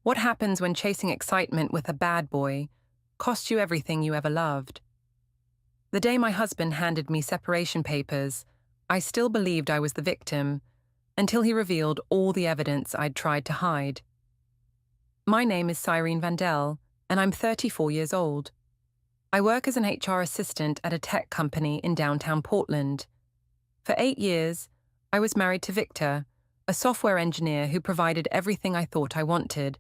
What happens when chasing excitement with a bad boy costs you everything you ever loved? The day my husband handed me separation papers, I still believed I was the victim, until he revealed all the evidence I'd tried to hide. My name is Cyrene Vandell, and I'm 34 years old. I work as an HR assistant at a tech company in downtown Portland. For 8 years, I was married to Victor, a software engineer who provided everything I thought I wanted: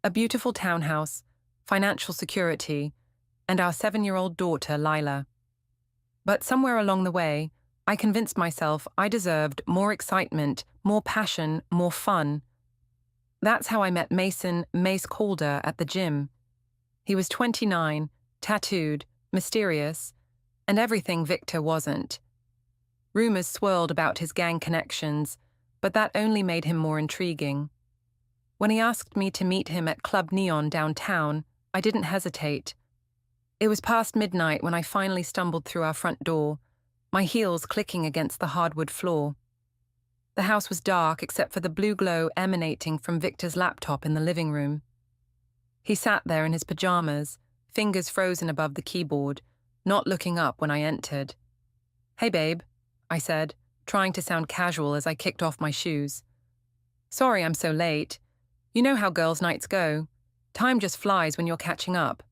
a beautiful townhouse, financial security, and our 7-year-old daughter, Lila. But somewhere along the way, I convinced myself I deserved more excitement, more passion, more fun. That's how I met Mace Calder at the gym. He was 29, tattooed, mysterious, and everything Victor wasn't. Rumors swirled about his gang connections, but that only made him more intriguing. When he asked me to meet him at Club Neon downtown, I didn't hesitate. It was past midnight when I finally stumbled through our front door, my heels clicking against the hardwood floor. The house was dark except for the blue glow emanating from Victor's laptop in the living room. He sat there in his pajamas, fingers frozen above the keyboard, not looking up when I entered. "Hey, babe," I said, trying to sound casual as I kicked off my shoes. "Sorry I'm so late. You know how girls' nights go. Time just flies when you're catching up."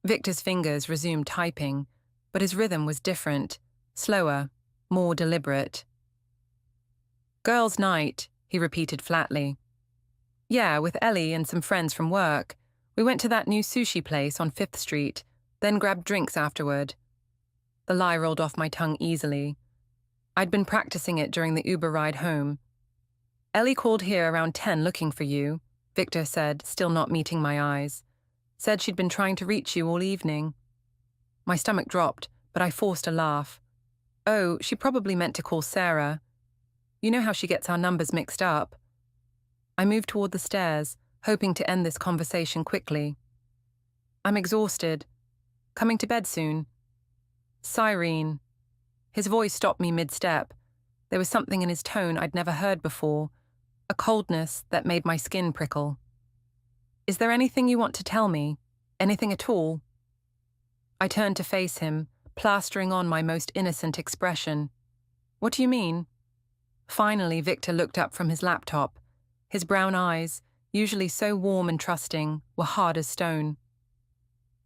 Victor's fingers resumed typing, but his rhythm was different, slower, more deliberate. "Girls' night," he repeated flatly. "Yeah, with Ellie and some friends from work. We went to that new sushi place on 5th Street, then grabbed drinks afterward." The lie rolled off my tongue easily. I'd been practicing it during the Uber ride home. "Ellie called here around 10 looking for you," Victor said, still not meeting my eyes. "Said she'd been trying to reach you all evening." My stomach dropped, but I forced a laugh. "Oh, she probably meant to call Sarah. You know how she gets our numbers mixed up." I moved toward the stairs, hoping to end this conversation quickly. "I'm exhausted. Coming to bed soon." "Cyrene." His voice stopped me mid-step. There was something in his tone I'd never heard before, a coldness that made my skin prickle. "Is there anything you want to tell me? Anything at all?" I turned to face him, plastering on my most innocent expression. "What do you mean?" Finally, Victor looked up from his laptop. His brown eyes, usually so warm and trusting, were hard as stone.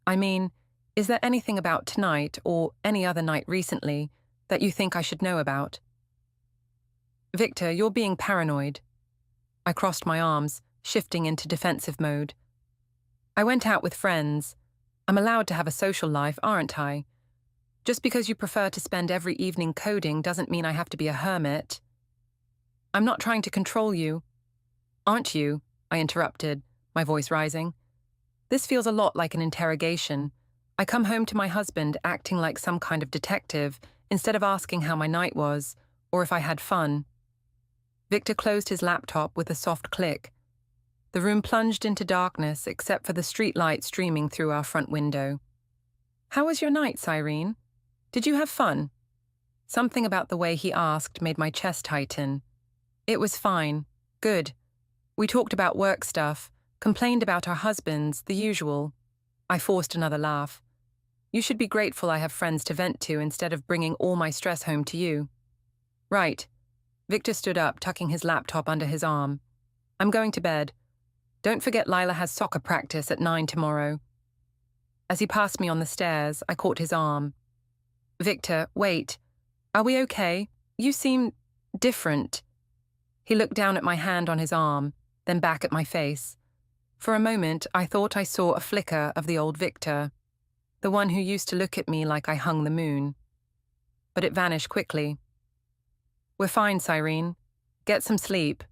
"I mean, is there anything about tonight, or any other night recently, that you think I should know about?" "Victor, you're being paranoid." I crossed my arms, shifting into defensive mode. "I went out with friends. I'm allowed to have a social life, aren't I? Just because you prefer to spend every evening coding doesn't mean I have to be a hermit." "I'm not trying to control you." "Aren't you?" I interrupted, my voice rising. "This feels a lot like an interrogation. I come home to my husband acting like some kind of detective instead of asking how my night was, or if I had fun." Victor closed his laptop with a soft click. The room plunged into darkness except for the streetlight streaming through our front window. "How was your night, Cyrene? Did you have fun?" Something about the way he asked made my chest tighten. "It was fine. Good. We talked about work stuff, complained about our husbands, the usual." I forced another laugh. "You should be grateful I have friends to vent to instead of bringing all my stress home to you." "Right." Victor stood up, tucking his laptop under his arm. "I'm going to bed. Don't forget Lila has soccer practice at 9 tomorrow." As he passed me on the stairs, I caught his arm. "Victor, wait. Are we okay? You seem different." He looked down at my hand on his arm, then back at my face. For a moment, I thought I saw a flicker of the old Victor, the one who used to look at me like I hung the moon. But it vanished quickly. "We're fine, Cyrene. Get some sleep."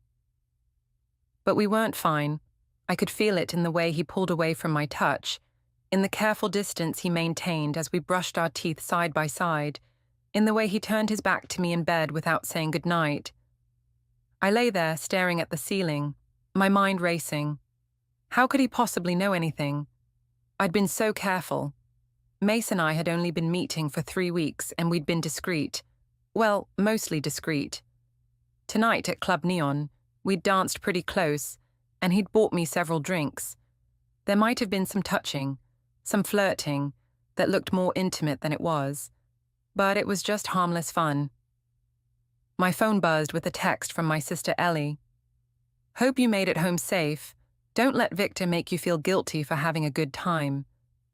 But we weren't fine. I could feel it in the way he pulled away from my touch, in the careful distance he maintained as we brushed our teeth side by side, in the way he turned his back to me in bed without saying goodnight. I lay there staring at the ceiling, my mind racing. How could he possibly know anything? I'd been so careful. Mace and I had only been meeting for 3 weeks and we'd been discreet. Well, mostly discreet. Tonight at Club Neon, we'd danced pretty close, and he'd bought me several drinks. There might have been some touching, some flirting, that looked more intimate than it was, but it was just harmless fun. My phone buzzed with a text from my sister Ellie. "Hope you made it home safe. Don't let Victor make you feel guilty for having a good time.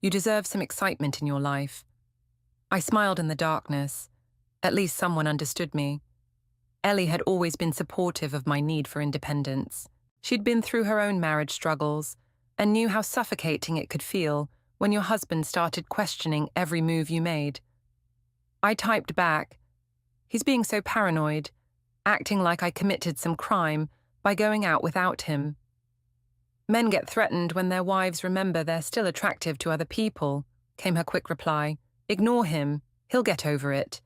You deserve some excitement in your life." I smiled in the darkness. At least someone understood me. Ellie had always been supportive of my need for independence. She'd been through her own marriage struggles and knew how suffocating it could feel when your husband started questioning every move you made. I typed back, "He's being so paranoid, acting like I committed some crime by going out without him." "Men get threatened when their wives remember they're still attractive to other people," came her quick reply. "Ignore him, he'll get over it."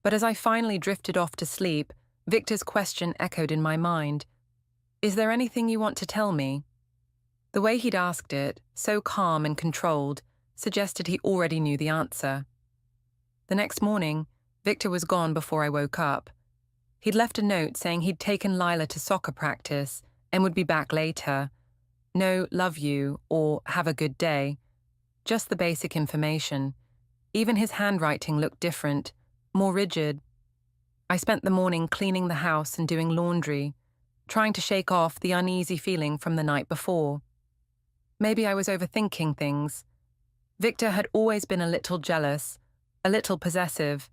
But as I finally drifted off to sleep, Victor's question echoed in my mind. "Is there anything you want to tell me?" The way he'd asked it, so calm and controlled, suggested he already knew the answer. The next morning, Victor was gone before I woke up. He'd left a note saying he'd taken Lila to soccer practice and would be back later. No "love you" or "have a good day." Just the basic information. Even his handwriting looked different, more rigid. I spent the morning cleaning the house and doing laundry, trying to shake off the uneasy feeling from the night before. Maybe I was overthinking things. Victor had always been a little jealous, a little possessive.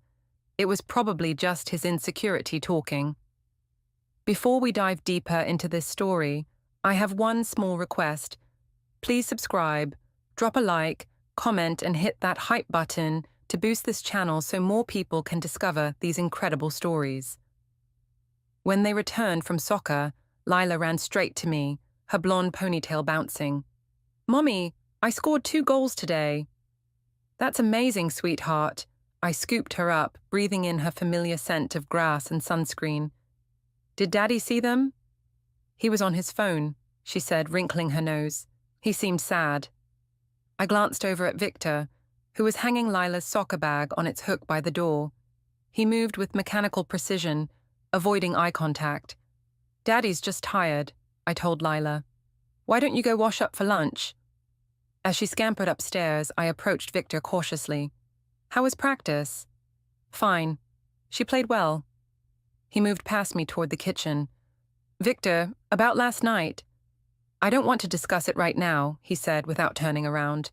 It was probably just his insecurity talking. Before we dive deeper into this story, I have one small request. Please subscribe, drop a like, comment, and hit that hype button to boost this channel so more people can discover these incredible stories. When they returned from soccer, Lila ran straight to me, her blonde ponytail bouncing. "Mommy, I scored 2 goals today." "That's amazing, sweetheart." I scooped her up, breathing in her familiar scent of grass and sunscreen. "Did Daddy see them?" "He was on his phone," she said, wrinkling her nose. "He seemed sad." I glanced over at Victor, who was hanging Lila's soccer bag on its hook by the door. He moved with mechanical precision, avoiding eye contact. "Daddy's just tired," I told Lila. "Why don't you go wash up for lunch?" As she scampered upstairs, I approached Victor cautiously. "How was practice?" "Fine. She played well." He moved past me toward the kitchen. "Victor, about last night." "I don't want to discuss it right now," he said without turning around.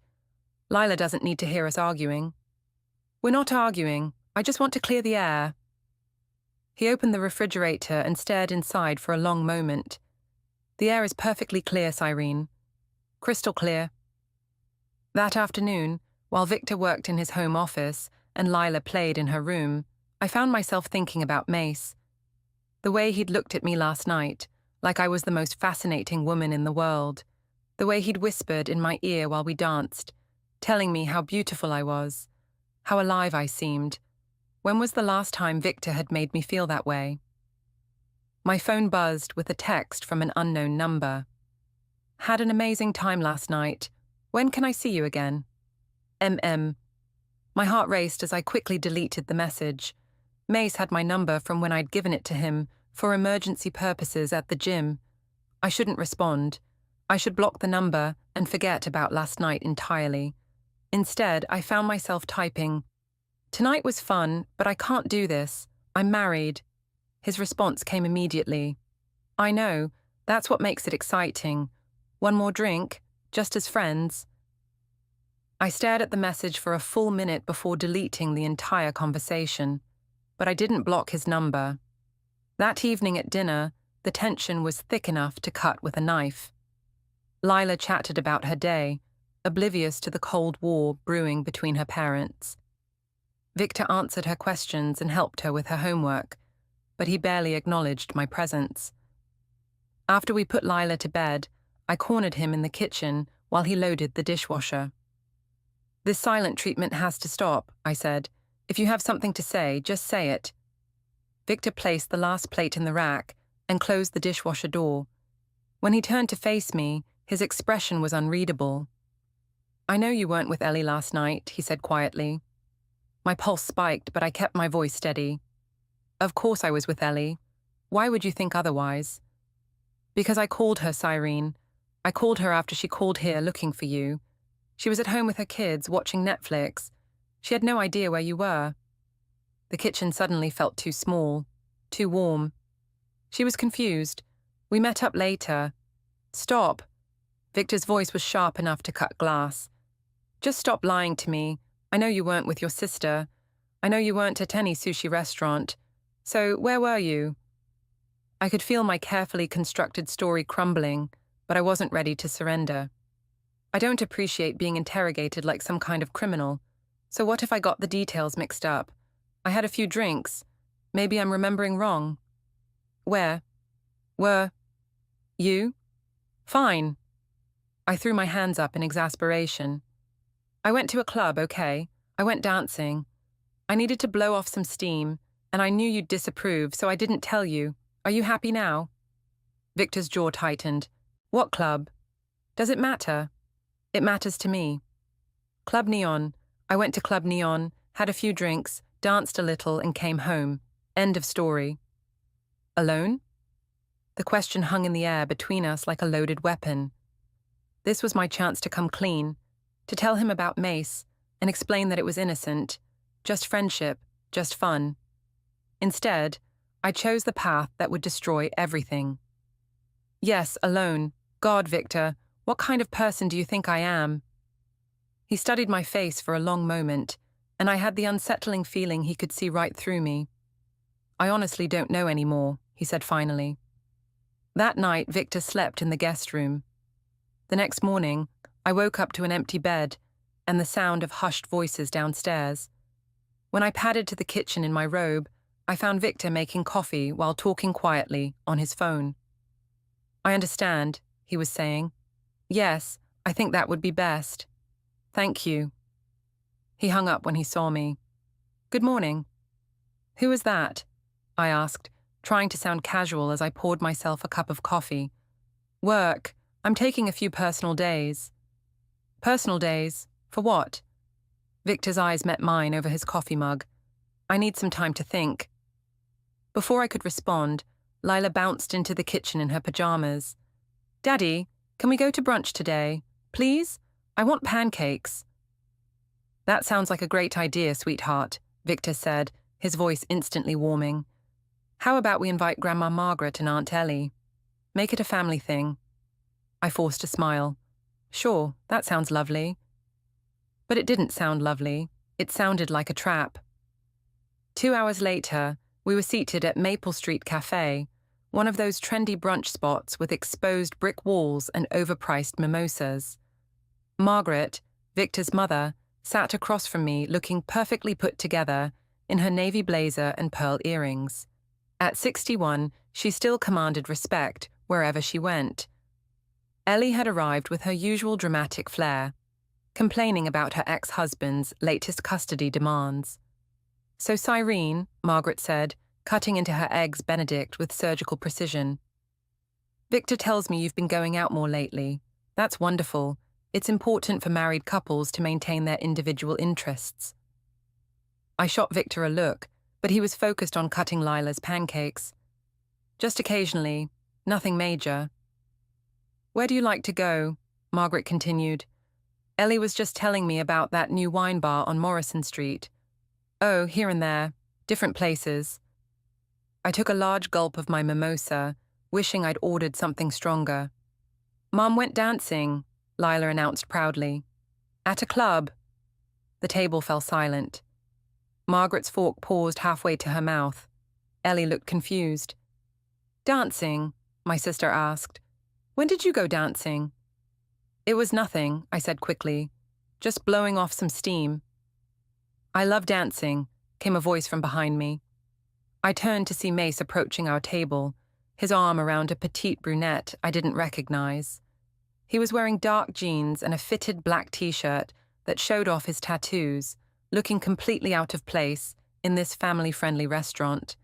"Lila doesn't need to hear us arguing." "We're not arguing. I just want to clear the air." He opened the refrigerator and stared inside for a long moment. "The air is perfectly clear, Cyrene. Crystal clear." That afternoon, while Victor worked in his home office and Lila played in her room, I found myself thinking about Mace. The way he'd looked at me last night, like I was the most fascinating woman in the world. The way he'd whispered in my ear while we danced, telling me how beautiful I was, how alive I seemed. When was the last time Victor had made me feel that way? My phone buzzed with a text from an unknown number. "Had an amazing time last night. When can I see you again? MM." My heart raced as I quickly deleted the message. Mace had my number from when I'd given it to him for emergency purposes at the gym. I shouldn't respond. I should block the number and forget about last night entirely. Instead, I found myself typing, "Tonight was fun, but I can't do this. I'm married." His response came immediately. "I know. That's what makes it exciting. One more drink, just as friends." I stared at the message for a full minute before deleting the entire conversation, but I didn't block his number. That evening at dinner, the tension was thick enough to cut with a knife. Lila chatted about her day, oblivious to the Cold War brewing between her parents. Victor answered her questions and helped her with her homework, but he barely acknowledged my presence. After we put Lila to bed, I cornered him in the kitchen while he loaded the dishwasher. "This silent treatment has to stop," I said. "If you have something to say, just say it." Victor placed the last plate in the rack and closed the dishwasher door. When he turned to face me, his expression was unreadable. "I know you weren't with Ellie last night," he said quietly. My pulse spiked, but I kept my voice steady. "Of course I was with Ellie. Why would you think otherwise?" Because I called her, Cyrene. I called her after she called here looking for you. She was at home with her kids, watching Netflix. She had no idea where you were. The kitchen suddenly felt too small, too warm. She was confused. We met up later. Stop. Victor's voice was sharp enough to cut glass. Just stop lying to me. I know you weren't with your sister. I know you weren't at any sushi restaurant. So where were you? I could feel my carefully constructed story crumbling, but I wasn't ready to surrender. I don't appreciate being interrogated like some kind of criminal. So what if I got the details mixed up? I had a few drinks. Maybe I'm remembering wrong. Where? Were you? Fine. I threw my hands up in exasperation. I went to a club, okay. I went dancing. I needed to blow off some steam, and I knew you'd disapprove, so I didn't tell you. Are you happy now? Victor's jaw tightened. What club? Does it matter? It matters to me. Club Neon. I went to Club Neon, had a few drinks, danced a little, and came home. End of story. Alone? The question hung in the air between us like a loaded weapon. This was my chance to come clean, to tell him about Mace, and explain that it was innocent, just friendship, just fun. Instead, I chose the path that would destroy everything. Yes, alone. God, Victor, what kind of person do you think I am? He studied my face for a long moment, and I had the unsettling feeling he could see right through me. I honestly don't know anymore, he said finally. That night, Victor slept in the guest room. The next morning, I woke up to an empty bed and the sound of hushed voices downstairs. When I padded to the kitchen in my robe, I found Victor making coffee while talking quietly on his phone. I understand, he was saying. Yes, I think that would be best. Thank you. He hung up when he saw me. Good morning. Who was that? I asked, trying to sound casual as I poured myself a cup of coffee. Work. I'm taking a few personal days. Personal days? For what? Victor's eyes met mine over his coffee mug. I need some time to think. Before I could respond, Lila bounced into the kitchen in her pajamas. Daddy, can we go to brunch today? Please? I want pancakes. That sounds like a great idea, sweetheart, Victor said, his voice instantly warming. How about we invite Grandma Margaret and Aunt Ellie? Make it a family thing. I forced a smile. Sure, that sounds lovely. But it didn't sound lovely. It sounded like a trap. 2 hours later, we were seated at Maple Street Cafe, one of those trendy brunch spots with exposed brick walls and overpriced mimosas. Margaret, Victor's mother, sat across from me looking perfectly put together in her navy blazer and pearl earrings. At 61, she still commanded respect wherever she went. Ellie had arrived with her usual dramatic flair, complaining about her ex-husband's latest custody demands. So Cyrene, Margaret said, cutting into her eggs Benedict with surgical precision. Victor tells me you've been going out more lately. That's wonderful. It's important for married couples to maintain their individual interests. I shot Victor a look, but he was focused on cutting Lila's pancakes. Just occasionally, nothing major. Where do you like to go? Margaret continued. Ellie was just telling me about that new wine bar on Morrison Street. Oh, here and there, different places. I took a large gulp of my mimosa, wishing I'd ordered something stronger. Mom went dancing, Lila announced proudly. At a club. The table fell silent. Margaret's fork paused halfway to her mouth. Ellie looked confused. Dancing? My sister asked. When did you go dancing? It was nothing, I said quickly. Just blowing off some steam. I love dancing, came a voice from behind me. I turned to see Mace approaching our table, his arm around a petite brunette I didn't recognize. He was wearing dark jeans and a fitted black t-shirt that showed off his tattoos, looking completely out of place in this family-friendly restaurant.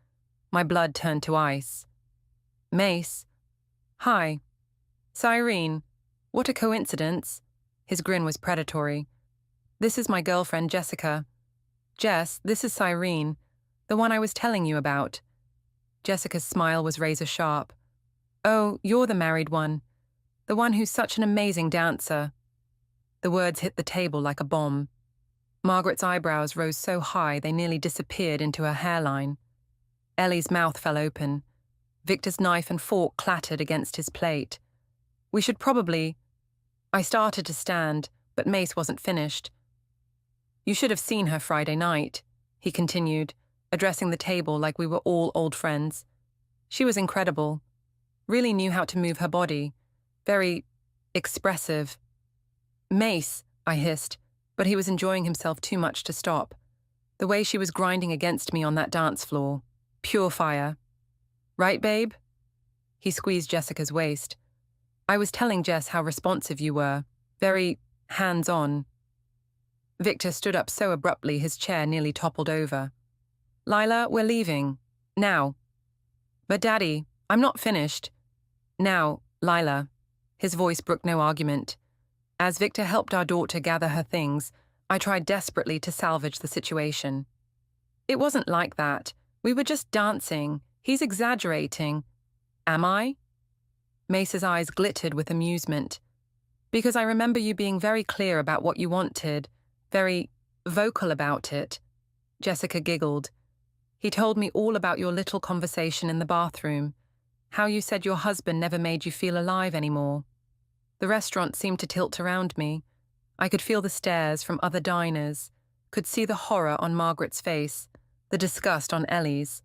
My blood turned to ice. Mace. Hi. Cyrene. What a coincidence. His grin was predatory. This is my girlfriend, Jessica. Jess, this is Cyrene, the one I was telling you about. Jessica's smile was razor-sharp. Oh, you're the married one. The one who's such an amazing dancer. The words hit the table like a bomb. Margaret's eyebrows rose so high they nearly disappeared into her hairline. Ellie's mouth fell open. Victor's knife and fork clattered against his plate. We should probably... I started to stand, but Mace wasn't finished. You should have seen her Friday night, he continued, addressing the table like we were all old friends. She was incredible. Really knew how to move her body. Very expressive. Mace, I hissed, but he was enjoying himself too much to stop. The way she was grinding against me on that dance floor. Pure fire. Right, babe? He squeezed Jessica's waist. I was telling Jess how responsive you were. Very hands-on. Victor stood up so abruptly his chair nearly toppled over. Lila, we're leaving. Now. But Daddy, I'm not finished. Now, Lila. His voice brooked no argument. As Victor helped our daughter gather her things, I tried desperately to salvage the situation. It wasn't like that. We were just dancing. He's exaggerating. Am I? Mace's eyes glittered with amusement. Because I remember you being very clear about what you wanted, very vocal about it. Jessica giggled. He told me all about your little conversation in the bathroom, how you said your husband never made you feel alive anymore. The restaurant seemed to tilt around me. I could feel the stares from other diners, could see the horror on Margaret's face, the disgust on Ellie's.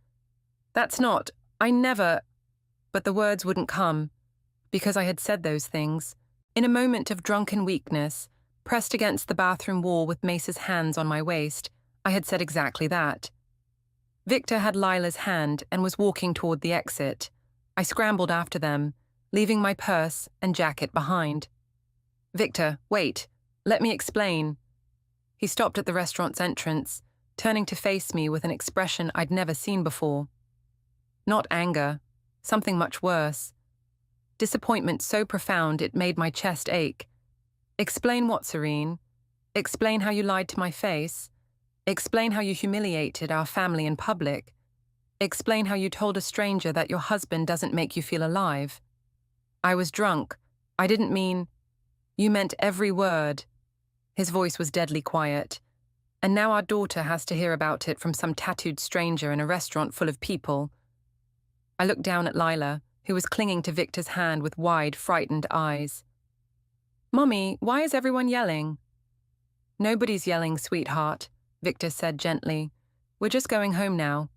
That's not, I never... But the words wouldn't come, because I had said those things. In a moment of drunken weakness, pressed against the bathroom wall with Mace's hands on my waist, I had said exactly that. Victor had Lila's hand and was walking toward the exit. I scrambled after them, leaving my purse and jacket behind. Victor, wait. Let me explain. He stopped at the restaurant's entrance, turning to face me with an expression I'd never seen before. Not anger, something much worse. Disappointment so profound it made my chest ache. Explain what, Serene? Explain how you lied to my face? Explain how you humiliated our family in public? Explain how you told a stranger that your husband doesn't make you feel alive? I was drunk. I didn't mean... You meant every word. His voice was deadly quiet. And now our daughter has to hear about it from some tattooed stranger in a restaurant full of people. I looked down at Lila, who was clinging to Victor's hand with wide, frightened eyes. Mommy, why is everyone yelling? Nobody's yelling, sweetheart, Victor said gently. We're just going home now.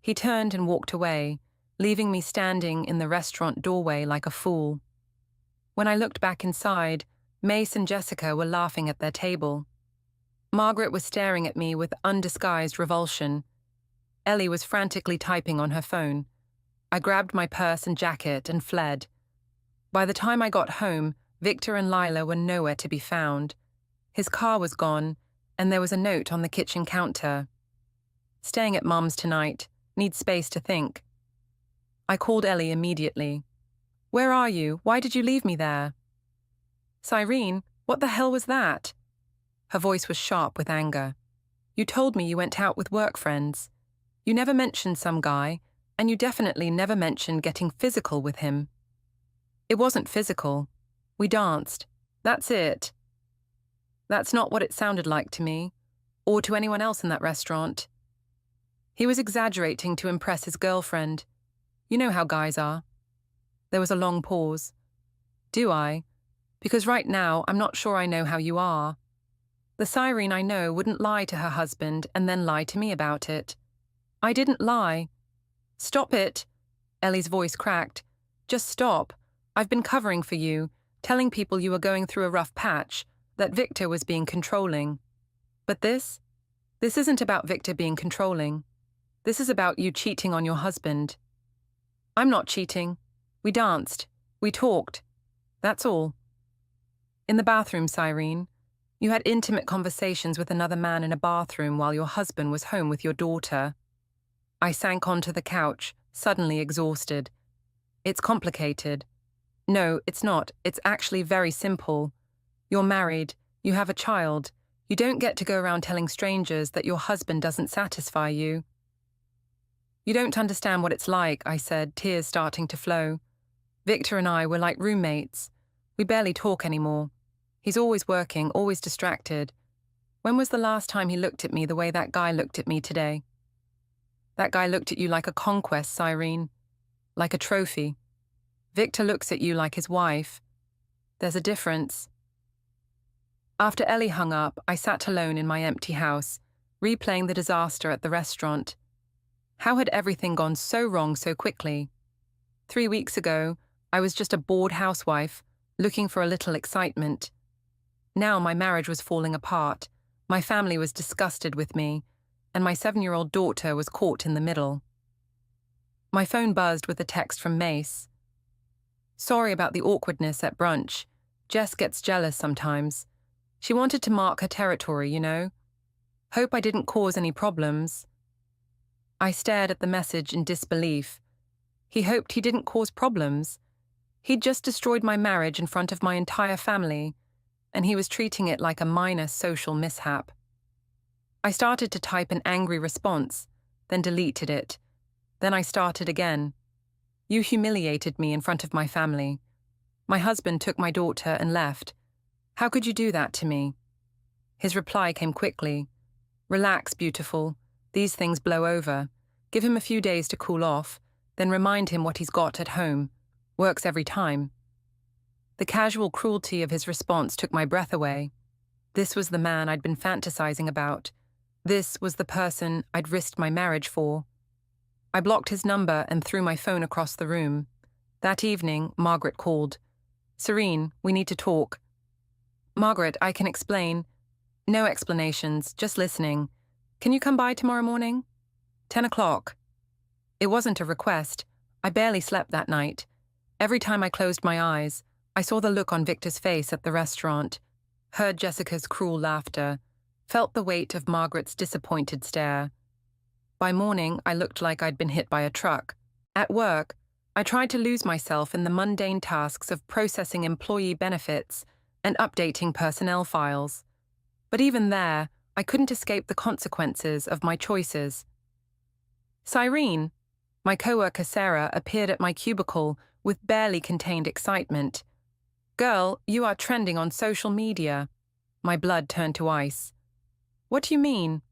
He turned and walked away, leaving me standing in the restaurant doorway like a fool. When I looked back inside, Mace and Jessica were laughing at their table. Margaret was staring at me with undisguised revulsion. Ellie was frantically typing on her phone. I grabbed my purse and jacket and fled. By the time I got home, Victor and Lila were nowhere to be found. His car was gone, and there was a note on the kitchen counter. Staying at Mum's tonight. Need space to think. I called Ellie immediately. Where are you? Why did you leave me there? Cyrene, what the hell was that? Her voice was sharp with anger. You told me you went out with work friends. You never mentioned some guy, and you definitely never mentioned getting physical with him. It wasn't physical. We danced. That's it. That's not what it sounded like to me, or to anyone else in that restaurant. He was exaggerating to impress his girlfriend. You know how guys are. There was a long pause. Do I? Because right now I'm not sure I know how you are. The Cyrene I know wouldn't lie to her husband and then lie to me about it. I didn't lie. Stop it. Ellie's voice cracked. Just stop. I've been covering for you, telling people you were going through a rough patch, that Victor was being controlling. But this isn't about Victor being controlling. This is about you cheating on your husband. I'm not cheating. We danced. We talked. That's all. In the bathroom, Cyrene, you had intimate conversations with another man in a bathroom while your husband was home with your daughter. I sank onto the couch, suddenly exhausted. It's complicated. No, it's not. It's actually very simple. You're married. You have a child. You don't get to go around telling strangers that your husband doesn't satisfy you. You don't understand what it's like, I said, tears starting to flow. Victor and I were like roommates. We barely talk anymore. He's always working, always distracted. When was the last time he looked at me the way that guy looked at me today? That guy looked at you like a conquest, Cyrene. Like a trophy. Victor looks at you like his wife. There's a difference. After Ellie hung up, I sat alone in my empty house, replaying the disaster at the restaurant. How had everything gone so wrong so quickly? 3 weeks ago, I was just a bored housewife, looking for a little excitement. Now my marriage was falling apart, my family was disgusted with me, and my 7-year-old daughter was caught in the middle. My phone buzzed with a text from Mace. Sorry about the awkwardness at brunch. Jess gets jealous sometimes. She wanted to mark her territory, you know. Hope I didn't cause any problems. I stared at the message in disbelief. He hoped he didn't cause problems. He'd just destroyed my marriage in front of my entire family, and he was treating it like a minor social mishap. I started to type an angry response, then deleted it. Then I started again. You humiliated me in front of my family. My husband took my daughter and left. How could you do that to me? His reply came quickly. Relax, beautiful. These things blow over. Give him a few days to cool off, then remind him what he's got at home. Works every time. The casual cruelty of his response took my breath away. This was the man I'd been fantasizing about. This was the person I'd risked my marriage for. I blocked his number and threw my phone across the room. That evening, Margaret called. Serene, we need to talk. Margaret, I can explain. No explanations, just listening. Can you come by tomorrow morning? 10 o'clock. It wasn't a request. I barely slept that night. Every time I closed my eyes, I saw the look on Victor's face at the restaurant, heard Jessica's cruel laughter, felt the weight of Margaret's disappointed stare. By morning, I looked like I'd been hit by a truck. At work, I tried to lose myself in the mundane tasks of processing employee benefits and updating personnel files. But even there, I couldn't escape the consequences of my choices. Cyrene, my coworker Sarah, appeared at my cubicle with barely contained excitement. Girl, you are trending on social media. My blood turned to ice. What do you mean?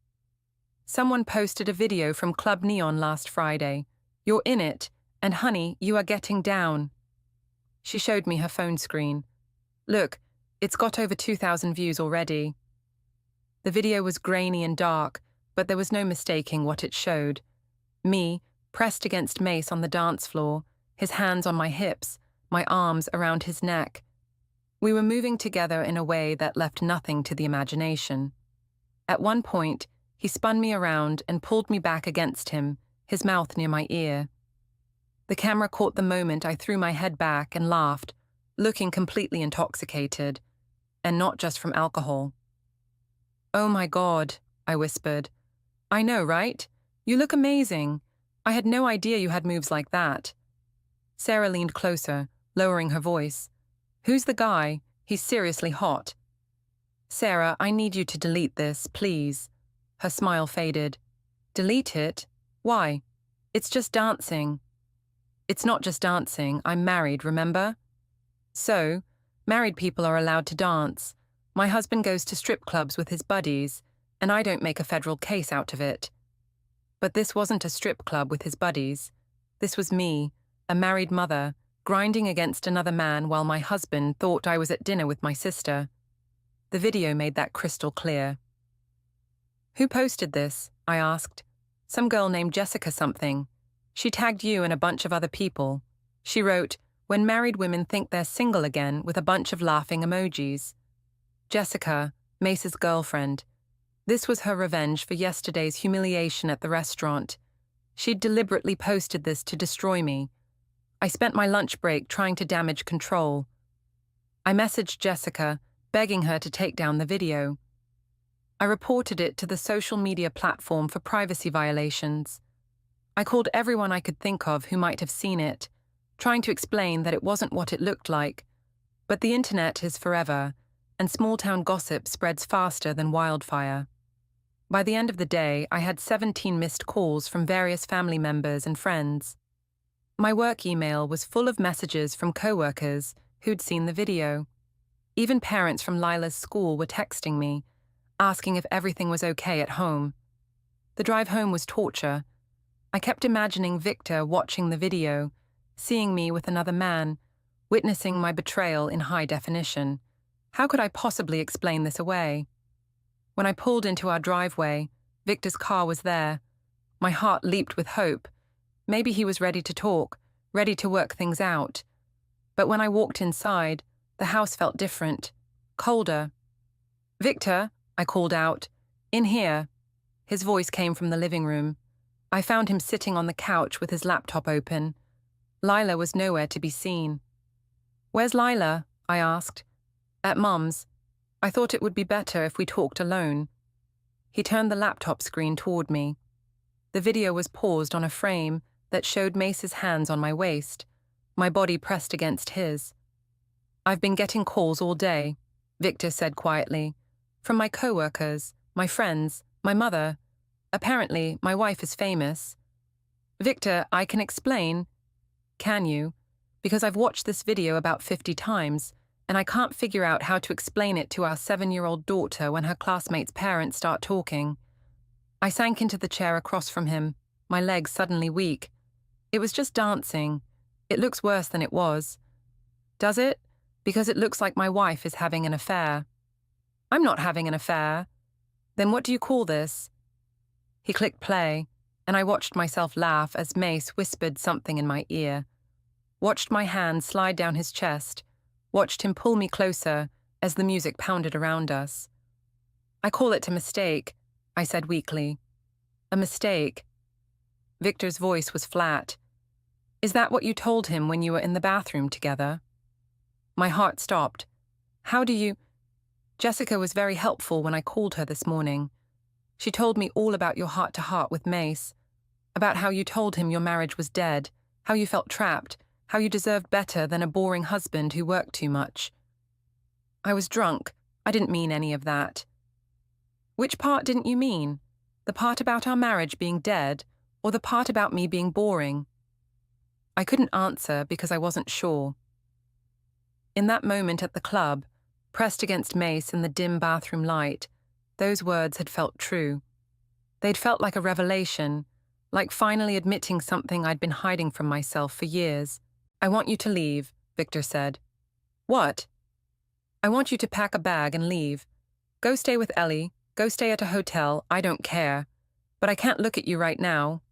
Someone posted a video from Club Neon last Friday. You're in it, and honey, you are getting down. She showed me her phone screen. Look, it's got over 2,000 views already. The video was grainy and dark, but there was no mistaking what it showed. Me, pressed against Mace on the dance floor, his hands on my hips, my arms around his neck. We were moving together in a way that left nothing to the imagination. At one point, he spun me around and pulled me back against him, his mouth near my ear. The camera caught the moment I threw my head back and laughed, looking completely intoxicated, and not just from alcohol. Oh my God, I whispered. I know, right? You look amazing. I had no idea you had moves like that. Sarah leaned closer, lowering her voice. Who's the guy? He's seriously hot. Sarah, I need you to delete this, please. Her smile faded. Delete it? Why? It's just dancing. It's not just dancing. I'm married, remember? So, married people are allowed to dance. My husband goes to strip clubs with his buddies, and I don't make a federal case out of it. But this wasn't a strip club with his buddies. This was me, a married mother, grinding against another man while my husband thought I was at dinner with my sister. The video made that crystal clear. Who posted this? I asked. Some girl named Jessica something. She tagged you and a bunch of other people. She wrote, "When married women think they're single again," with a bunch of laughing emojis. Jessica, Mace's girlfriend. This was her revenge for yesterday's humiliation at the restaurant. She'd deliberately posted this to destroy me. I spent my lunch break trying to damage control. I messaged Jessica, begging her to take down the video. I reported it to the social media platform for privacy violations. I called everyone I could think of who might have seen it, trying to explain that it wasn't what it looked like. But the internet is forever, and small-town gossip spreads faster than wildfire. By the end of the day, I had 17 missed calls from various family members and friends. My work email was full of messages from coworkers who'd seen the video. Even parents from Lila's school were texting me, asking if everything was okay at home. The drive home was torture. I kept imagining Victor watching the video, seeing me with another man, witnessing my betrayal in high definition. How could I possibly explain this away? When I pulled into our driveway, Victor's car was there. My heart leaped with hope. Maybe he was ready to talk, ready to work things out. But when I walked inside, the house felt different, colder. "Victor," I called out, "in here." His voice came from the living room. I found him sitting on the couch with his laptop open. Lila was nowhere to be seen. "Where's Lila?" I asked. "At Mum's. I thought it would be better if we talked alone." He turned the laptop screen toward me. The video was paused on a frame that showed Mace's hands on my waist, my body pressed against his. "I've been getting calls all day," Victor said quietly. "From my coworkers, my friends, my mother. Apparently, my wife is famous." "Victor, I can explain." "Can you? Because I've watched this video about 50 times, and I can't figure out how to explain it to our 7-year-old daughter when her classmates' parents start talking." I sank into the chair across from him, my legs suddenly weak. "It was just dancing. It looks worse than it was." "Does it? Because it looks like my wife is having an affair." "I'm not having an affair." "Then what do you call this?" He clicked play, and I watched myself laugh as Mace whispered something in my ear. Watched my hand slide down his chest, watched him pull me closer as the music pounded around us. "I call it a mistake," I said weakly. "A mistake." Victor's voice was flat. "Is that what you told him when you were in the bathroom together?" My heart stopped. "How do you—" "Jessica was very helpful when I called her this morning. She told me all about your heart-to-heart with Mace, about how you told him your marriage was dead, how you felt trapped, how you deserved better than a boring husband who worked too much." "I was drunk. I didn't mean any of that." "Which part didn't you mean? The part about our marriage being dead, or the part about me being boring?" I couldn't answer because I wasn't sure. In that moment at the club, pressed against Mace in the dim bathroom light, those words had felt true. They'd felt like a revelation, like finally admitting something I'd been hiding from myself for years. "I want you to leave," Victor said. "What?" "I want you to pack a bag and leave. Go stay with Ellie, go stay at a hotel, I don't care. But I can't look at you right now."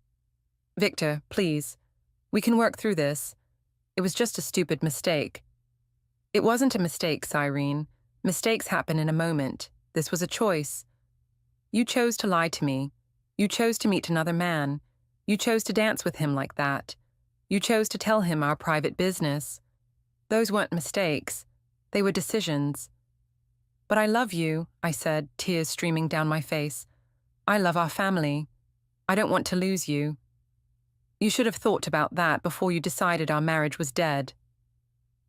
"Victor, please. We can work through this. It was just a stupid mistake." "It wasn't a mistake, Cyrene. Mistakes happen in a moment. This was a choice. You chose to lie to me. You chose to meet another man. You chose to dance with him like that. You chose to tell him our private business. Those weren't mistakes. They were decisions." "But I love you," I said, tears streaming down my face. "I love our family. I don't want to lose you." "You should have thought about that before you decided our marriage was dead."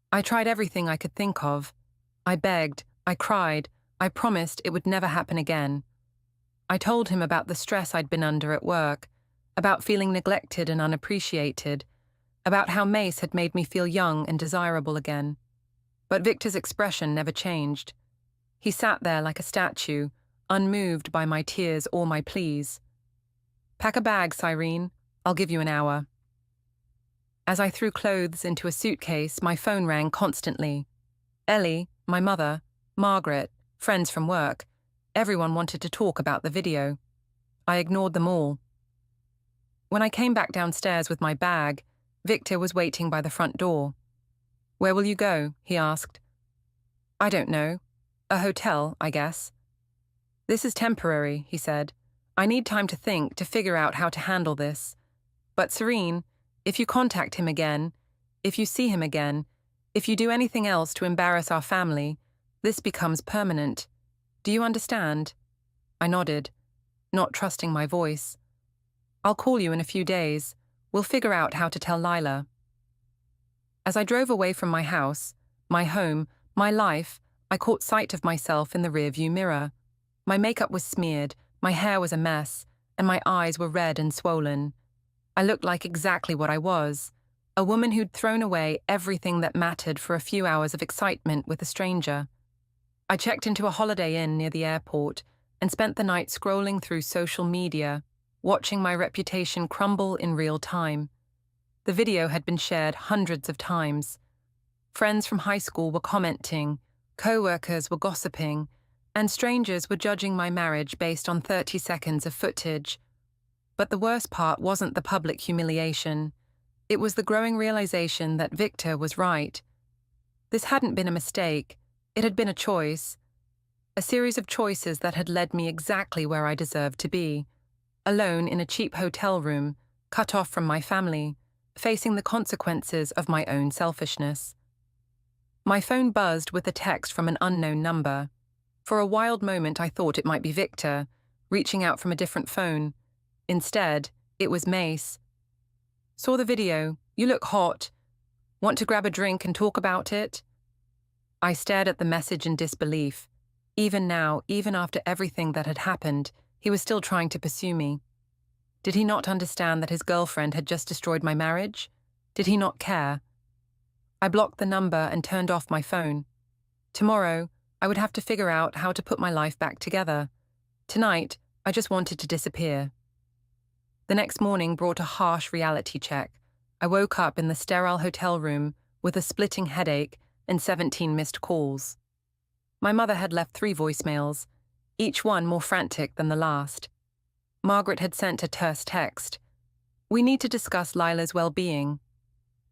I tried everything I could think of. I begged, I cried, I promised it would never happen again. I told him about the stress I'd been under at work, about feeling neglected and unappreciated, about how Mace had made me feel young and desirable again. But Victor's expression never changed. He sat there like a statue, unmoved by my tears or my pleas. "Pack a bag, Cyrene. I'll give you an hour." As I threw clothes into a suitcase, my phone rang constantly. Ellie, my mother, Margaret, friends from work, everyone wanted to talk about the video. I ignored them all. When I came back downstairs with my bag, Victor was waiting by the front door. "Where will you go?" he asked. "I don't know. A hotel, I guess." "This is temporary," he said. "I need time to think, to figure out how to handle this. But Serene, if you contact him again, if you see him again, if you do anything else to embarrass our family, this becomes permanent. Do you understand?" I nodded, not trusting my voice. "I'll call you in a few days. We'll figure out how to tell Lila." As I drove away from my house, my home, my life, I caught sight of myself in the rearview mirror. My makeup was smeared, my hair was a mess, and my eyes were red and swollen. I looked like exactly what I was, a woman who'd thrown away everything that mattered for a few hours of excitement with a stranger. I checked into a Holiday Inn near the airport and spent the night scrolling through social media, watching my reputation crumble in real time. The video had been shared hundreds of times. Friends from high school were commenting, co-workers were gossiping, and strangers were judging my marriage based on 30 seconds of footage. But the worst part wasn't the public humiliation. It was the growing realization that Victor was right. This hadn't been a mistake. It had been a choice. A series of choices that had led me exactly where I deserved to be. Alone in a cheap hotel room, cut off from my family, facing the consequences of my own selfishness. My phone buzzed with a text from an unknown number. For a wild moment I thought it might be Victor, reaching out from a different phone. Instead, it was Mace. Saw the video. You look hot. Want to grab a drink and talk about it? I stared at the message in disbelief. Even now, even after everything that had happened, he was still trying to pursue me. Did he not understand that his girlfriend had just destroyed my marriage? Did he not care? I blocked the number and turned off my phone. Tomorrow, I would have to figure out how to put my life back together. Tonight, I just wanted to disappear. The next morning brought a harsh reality check. I woke up in the sterile hotel room with a splitting headache and 17 missed calls. My mother had left 3 voicemails, each one more frantic than the last. Margaret had sent a terse text. We need to discuss Lila's well-being.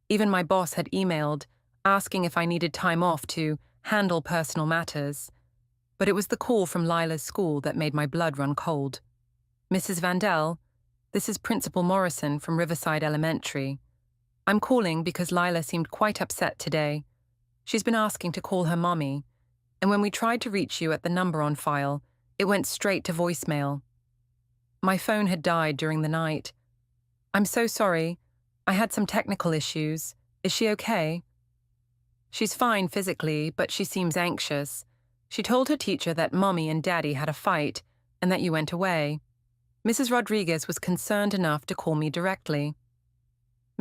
Even my boss had emailed, asking if I needed time off to handle personal matters. But it was the call from Lila's school that made my blood run cold. Mrs. Vandell, this is Principal Morrison from Riverside Elementary. I'm calling because Lila seemed quite upset today. She's been asking to call her mommy, and when we tried to reach you at the number on file, it went straight to voicemail. My phone had died during the night. I'm so sorry. I had some technical issues. Is she okay? She's fine physically, but she seems anxious. She told her teacher that Mommy and Daddy had a fight and that you went away. Mrs. Rodriguez was concerned enough to call me directly.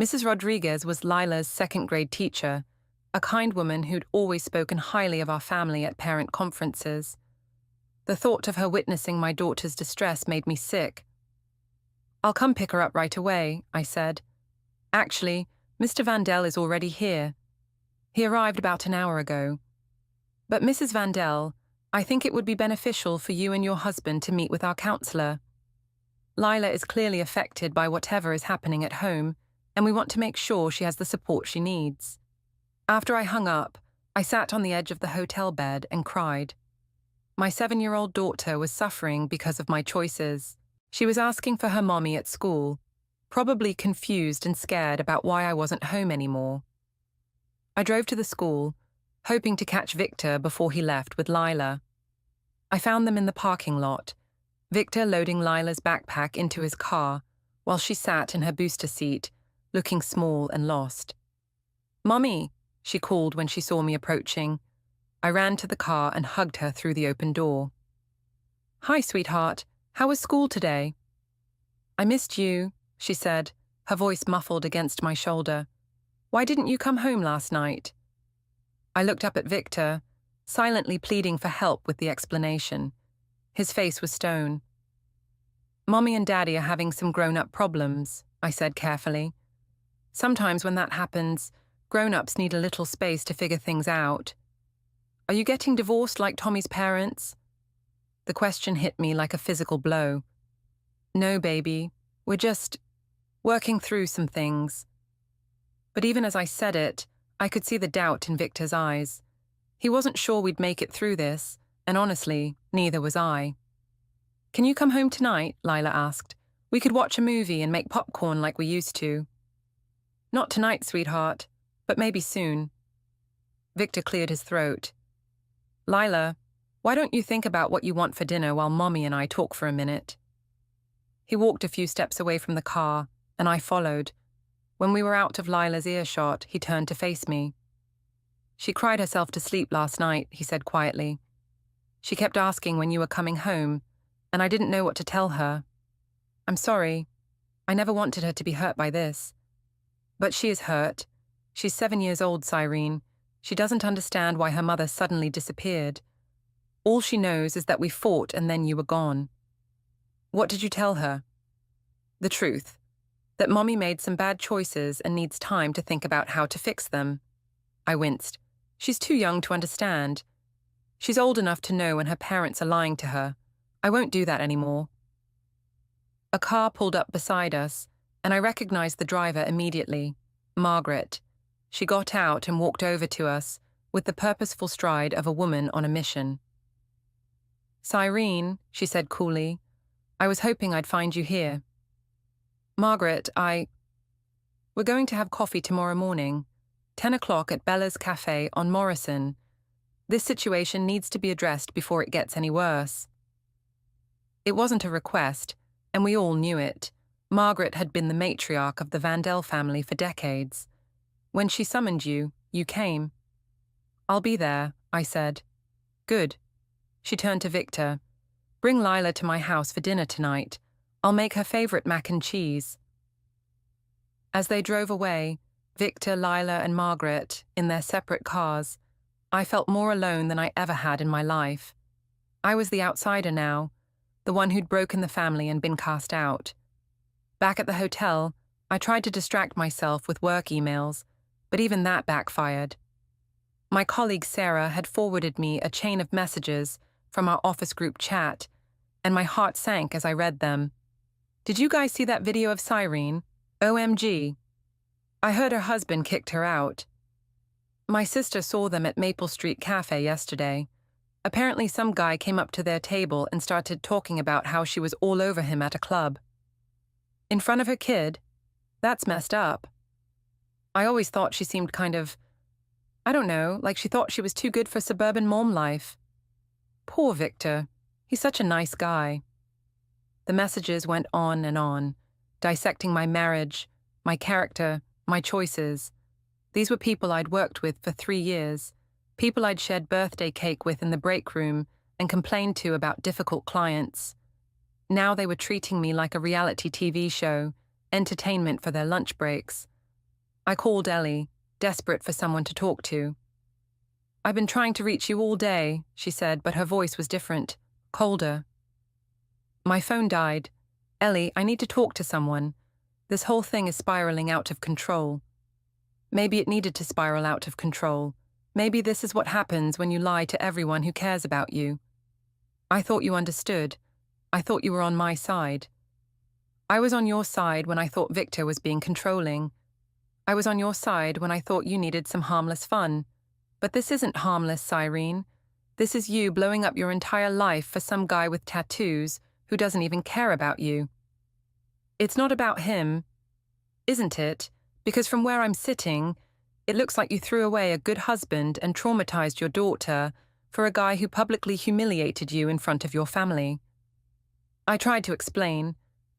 Mrs. Rodriguez was Lila's second-grade teacher, a kind woman who'd always spoken highly of our family at parent conferences. The thought of her witnessing my daughter's distress made me sick. I'll come pick her up right away, I said. Actually, Mr. Vandell is already here. He arrived about an hour ago. But Mrs. Vandell, I think it would be beneficial for you and your husband to meet with our counselor. Lila is clearly affected by whatever is happening at home, and we want to make sure she has the support she needs. After I hung up, I sat on the edge of the hotel bed and cried. My 7-year-old daughter was suffering because of my choices. She was asking for her mommy at school, probably confused and scared about why I wasn't home anymore. I drove to the school, hoping to catch Victor before he left with Lila. I found them in the parking lot, Victor loading Lila's backpack into his car while she sat in her booster seat, looking small and lost. "Mommy," she called when she saw me approaching. I ran to the car and hugged her through the open door. "Hi, sweetheart. How was school today?" "I missed you," she said, her voice muffled against my shoulder. "Why didn't you come home last night?" I looked up at Victor, silently pleading for help with the explanation. His face was stone. "Mommy and Daddy are having some grown-up problems," I said carefully. "Sometimes when that happens, grown-ups need a little space to figure things out." "Are you getting divorced like Tommy's parents?" The question hit me like a physical blow. "No, baby. We're just working through some things." But even as I said it, I could see the doubt in Victor's eyes. He wasn't sure we'd make it through this, and honestly, neither was I. "Can you come home tonight?" Lila asked. "We could watch a movie and make popcorn like we used to." "Not tonight, sweetheart, but maybe soon." Victor cleared his throat. "Lila, why don't you think about what you want for dinner while Mommy and I talk for a minute?" He walked a few steps away from the car, and I followed. When we were out of Lila's earshot, he turned to face me. "She cried herself to sleep last night," he said quietly. "She kept asking when you were coming home, and I didn't know what to tell her. I'm sorry. I never wanted her to be hurt by this." But she is hurt. She's 7 years old, Cyrene. She doesn't understand why her mother suddenly disappeared. All she knows is that we fought and then you were gone. What did you tell her? The truth. That Mommy made some bad choices and needs time to think about how to fix them. I winced. She's too young to understand. She's old enough to know when her parents are lying to her. I won't do that anymore. A car pulled up beside us, and I recognized the driver immediately, Margaret. She got out and walked over to us with the purposeful stride of a woman on a mission. Cyrene, she said coolly, I was hoping I'd find you here. Margaret, We're going to have coffee tomorrow morning, 10 o'clock at Bella's Cafe on Morrison. This situation needs to be addressed before it gets any worse. It wasn't a request, and we all knew it. Margaret had been the matriarch of the Vandel family for decades. When she summoned you, you came. I'll be there, I said. Good. She turned to Victor. Bring Lila to my house for dinner tonight. I'll make her favorite mac and cheese. As they drove away, Victor, Lila, and Margaret, in their separate cars, I felt more alone than I ever had in my life. I was the outsider now, the one who'd broken the family and been cast out. Back at the hotel, I tried to distract myself with work emails, but even that backfired. My colleague Sarah had forwarded me a chain of messages from our office group chat, and my heart sank as I read them. Did you guys see that video of Cyrene? OMG. I heard her husband kicked her out. My sister saw them at Maple Street Cafe yesterday. Apparently some guy came up to their table and started talking about how she was all over him at a club. In front of her kid? That's messed up. I always thought she seemed kind of, I don't know, like she thought she was too good for suburban mom life. Poor Victor. He's such a nice guy. The messages went on, dissecting my marriage, my character, my choices. These were people I'd worked with for 3 years, people I'd shared birthday cake with in the break room and complained to about difficult clients. Now they were treating me like a reality TV show, entertainment for their lunch breaks. I called Ellie, desperate for someone to talk to. I've been trying to reach you all day, she said, but her voice was different, colder. My phone died. Ellie, I need to talk to someone. This whole thing is spiraling out of control. Maybe it needed to spiral out of control. Maybe this is what happens when you lie to everyone who cares about you. I thought you understood. I thought you were on my side. I was on your side when I thought Victor was being controlling. I was on your side when I thought you needed some harmless fun. But this isn't harmless, Cyrene. This is you blowing up your entire life for some guy with tattoos who doesn't even care about you. It's not about him, isn't it? Because from where I'm sitting, it looks like you threw away a good husband and traumatized your daughter for a guy who publicly humiliated you in front of your family. I tried to explain,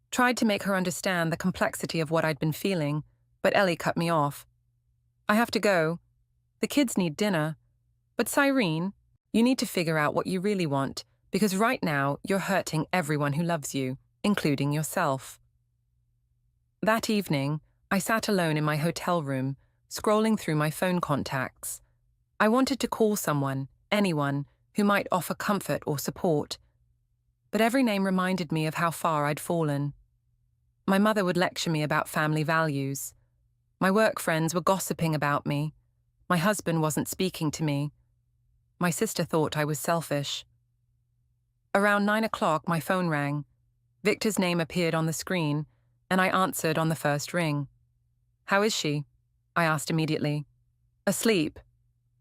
tried to make her understand the complexity of what I'd been feeling, but Ellie cut me off. I have to go. The kids need dinner. But Cyrene, you need to figure out what you really want, because right now you're hurting everyone who loves you, including yourself. That evening, I sat alone in my hotel room, scrolling through my phone contacts. I wanted to call someone, anyone, who might offer comfort or support. But every name reminded me of how far I'd fallen. My mother would lecture me about family values. My work friends were gossiping about me. My husband wasn't speaking to me. My sister thought I was selfish. Around 9 o'clock, my phone rang. Victor's name appeared on the screen, and I answered on the first ring. How is she? I asked immediately. Asleep.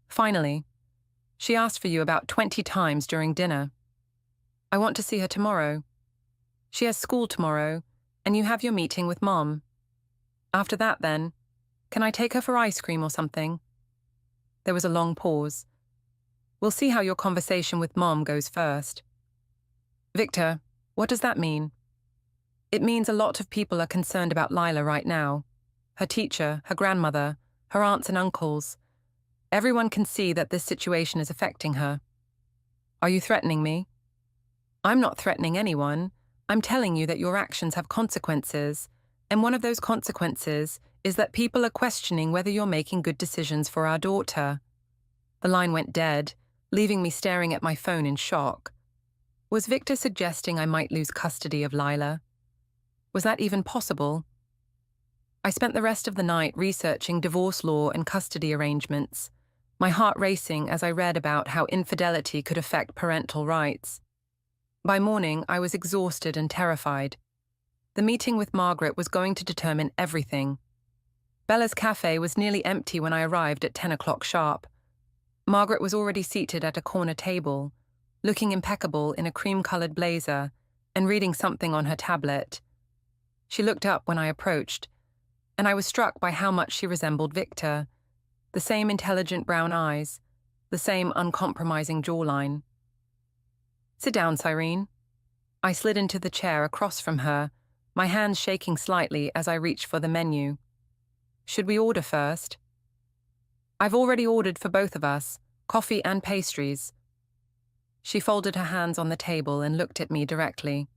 Finally. She asked for you about 20 times during dinner. I want to see her tomorrow. She has school tomorrow, and you have your meeting with Mom. After that, then, can I take her for ice cream or something? There was a long pause. We'll see how your conversation with Mom goes first. Victor, what does that mean? It means a lot of people are concerned about Lila right now. Her teacher, her grandmother, her aunts and uncles. Everyone can see that this situation is affecting her. Are you threatening me? I'm not threatening anyone. I'm telling you that your actions have consequences, and one of those consequences is that people are questioning whether you're making good decisions for our daughter." The line went dead, leaving me staring at my phone in shock. Was Victor suggesting I might lose custody of Lila? Was that even possible? I spent the rest of the night researching divorce law and custody arrangements, my heart racing as I read about how infidelity could affect parental rights. By morning, I was exhausted and terrified. The meeting with Margaret was going to determine everything. Bella's cafe was nearly empty when I arrived at 10 o'clock sharp. Margaret was already seated at a corner table, looking impeccable in a cream-colored blazer and reading something on her tablet. She looked up when I approached, and I was struck by how much she resembled Victor. The same intelligent brown eyes, the same uncompromising jawline. "Sit down, Cyrene." I slid into the chair across from her, my hands shaking slightly as I reached for the menu. "Should we order first?" "I've already ordered for both of us, coffee and pastries." She folded her hands on the table and looked at me directly.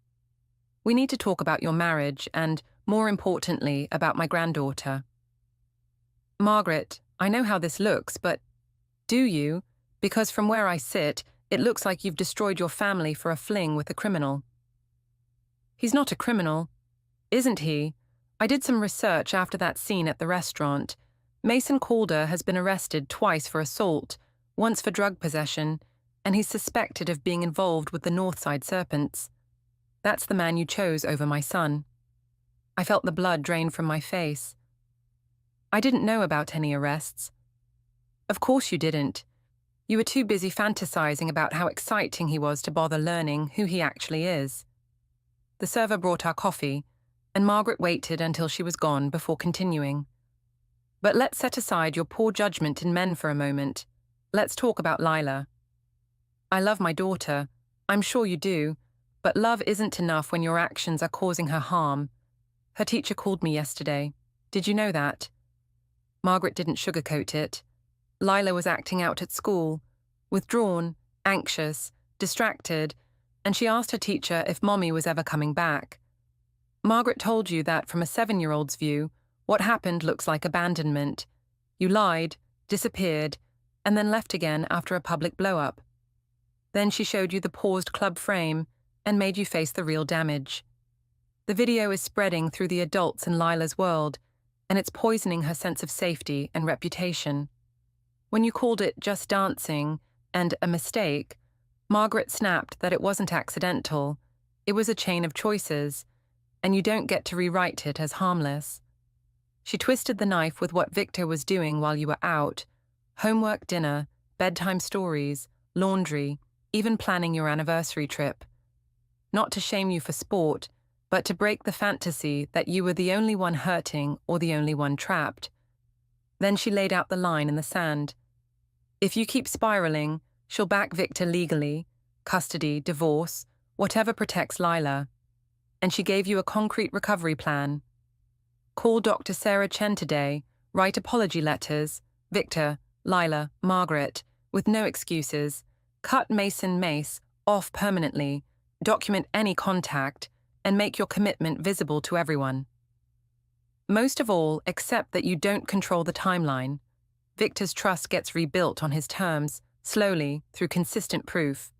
"We need to talk about your marriage and, more importantly, about my granddaughter." "Margaret, I know how this looks, but do you? Because from where I sit, it looks like you've destroyed your family for a fling with a criminal." "He's not a criminal. Isn't he? I did some research after that scene at the restaurant. Mason Calder has been arrested twice for assault, once for drug possession, and he's suspected of being involved with the Northside Serpents. That's the man you chose over my son." I felt the blood drain from my face. "I didn't know about any arrests." "Of course you didn't. You were too busy fantasizing about how exciting he was to bother learning who he actually is." The server brought our coffee, and Margaret waited until she was gone before continuing. "But let's set aside your poor judgment in men for a moment. Let's talk about Lila. I love my daughter. I'm sure you do. But love isn't enough when your actions are causing her harm. Her teacher called me yesterday. Did you know that?" Margaret didn't sugarcoat it. Lila was acting out at school, withdrawn, anxious, distracted, and she asked her teacher if Mommy was ever coming back. Margaret told you that from a 7-year-old's view, what happened looks like abandonment. You lied, disappeared, and then left again after a public blow-up. Then she showed you the paused club frame and made you face the real damage. The video is spreading through the adults in Lila's world, and it's poisoning her sense of safety and reputation. When you called it just dancing and a mistake, Margaret snapped that it wasn't accidental. It was a chain of choices, and you don't get to rewrite it as harmless. She twisted the knife with what Victor was doing while you were out: homework, dinner, bedtime stories, laundry, even planning your anniversary trip. Not to shame you for sport, but to break the fantasy that you were the only one hurting or the only one trapped. Then she laid out the line in the sand. If you keep spiraling, she'll back Victor legally, custody, divorce, whatever protects Lila. And she gave you a concrete recovery plan. Call Dr. Sarah Chen today, write apology letters, Victor, Lila, Margaret, with no excuses, cut Mason Mace off permanently, document any contact, and make your commitment visible to everyone. Most of all, accept that you don't control the timeline. Victor's trust gets rebuilt on his terms, slowly, through consistent proof.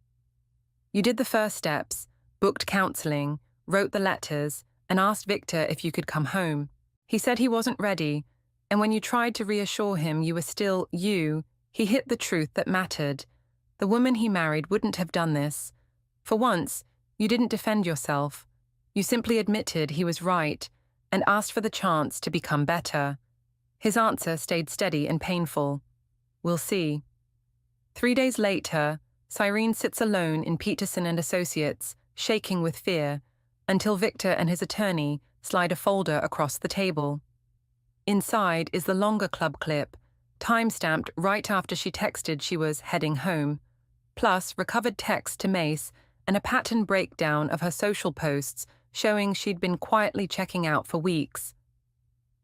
You did the first steps, booked counseling, wrote the letters, and asked Victor if you could come home. He said he wasn't ready, and when you tried to reassure him you were still you, he hit the truth that mattered. The woman he married wouldn't have done this. For once, you didn't defend yourself. You simply admitted he was right and asked for the chance to become better. His answer stayed steady and painful. We'll see. 3 days later, Cyrene sits alone in Peterson and Associates, shaking with fear, until Victor and his attorney slide a folder across the table. Inside is the longer club clip, time-stamped right after she texted she was heading home, plus recovered text to Mace and a pattern breakdown of her social posts showing she'd been quietly checking out for weeks.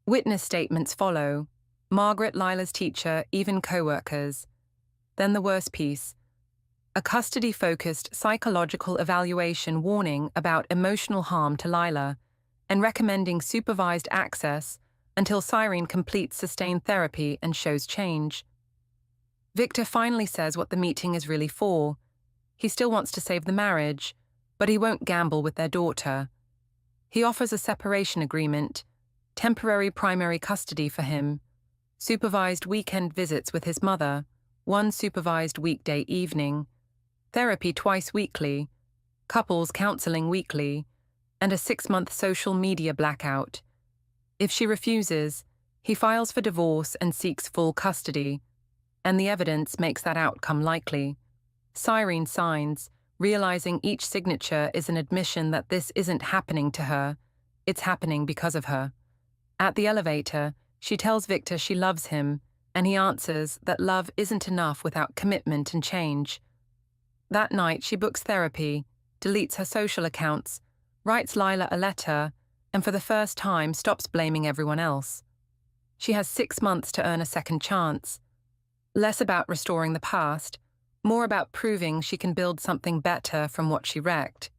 Witness statements follow: Margaret, Lila's teacher, even co-workers. Then the worst piece: a custody-focused psychological evaluation warning about emotional harm to Lila and recommending supervised access until Cyrene completes sustained therapy and shows change. Victor finally says what the meeting is really for. He still wants to save the marriage, but he won't gamble with their daughter. He offers a separation agreement, temporary primary custody for him, supervised weekend visits with his mother, one supervised weekday evening, therapy twice weekly, couples counseling weekly, and a 6-month social media blackout. If she refuses, he files for divorce and seeks full custody, and the evidence makes that outcome likely. Cyrene signs, realizing each signature is an admission that this isn't happening to her, it's happening because of her. At the elevator, she tells Victor she loves him, and he answers that love isn't enough without commitment and change. That night, she books therapy, deletes her social accounts, writes Lila a letter, and for the first time stops blaming everyone else. She has 6 months to earn a second chance. Less about restoring the past, more about proving she can build something better from what she wrecked.